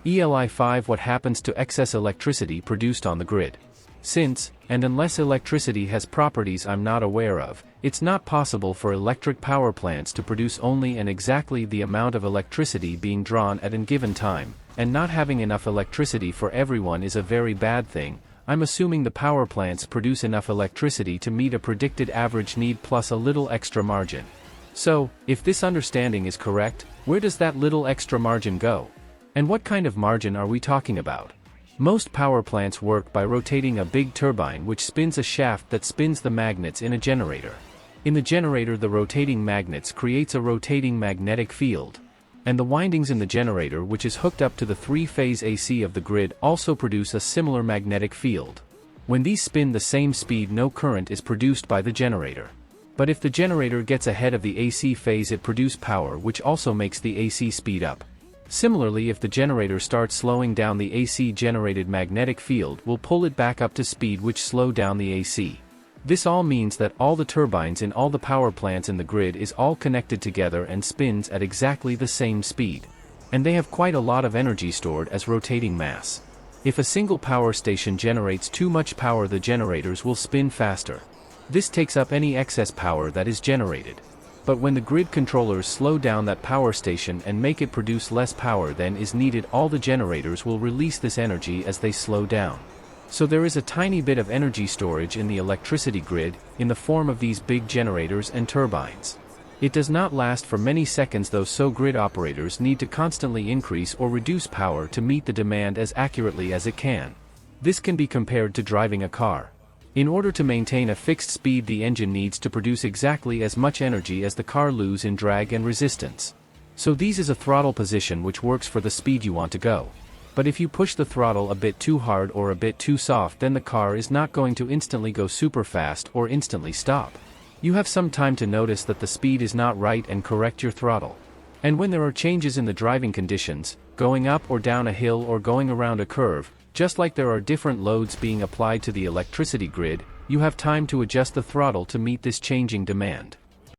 ELI5 What happens to excess electricity produced on the grid? Since, and unless electricity has properties I'm not aware of, it's not possible for electric power plants to produce only and exactly the amount of electricity being drawn at a given time, and not having enough electricity for everyone is a very bad thing. I'm assuming the power plants produce enough electricity to meet a predicted average need plus a little extra margin. So, if this understanding is correct, where does that little extra margin go? And what kind of margin are we talking about? Most power plants work by rotating a big turbine which spins a shaft that spins the magnets in a generator. In the generator the rotating magnets creates a rotating magnetic field. And the windings in the generator which is hooked up to the three-phase AC of the grid also produce a similar magnetic field. When these spin the same speed no current is produced by the generator. But if the generator gets ahead of the AC phase it produces power which also makes the AC speed up. Similarly, if the generator starts slowing down the AC generated magnetic field will pull it back up to speed which slow down the AC. This all means that all the turbines in all the power plants in the grid is all connected together and spins at exactly the same speed. And they have quite a lot of energy stored as rotating mass. If a single power station generates too much power the generators will spin faster. This takes up any excess power that is generated. But when the grid controllers slow down that power station and make it produce less power than is needed all the generators will release this energy as they slow down. So there is a tiny bit of energy storage in the electricity grid, in the form of these big generators and turbines. It does not last for many seconds though so grid operators need to constantly increase or reduce power to meet the demand as accurately as it can. This can be compared to driving a car. In order to maintain a fixed speed the engine needs to produce exactly as much energy as the car loses in drag and resistance. So this is a throttle position which works for the speed you want to go. But if you push the throttle a bit too hard or a bit too soft then the car is not going to instantly go super fast or instantly stop. You have some time to notice that the speed is not right and correct your throttle. And when there are changes in the driving conditions, going up or down a hill or going around a curve, just like there are different loads being applied to the electricity grid, you have time to adjust the throttle to meet this changing demand.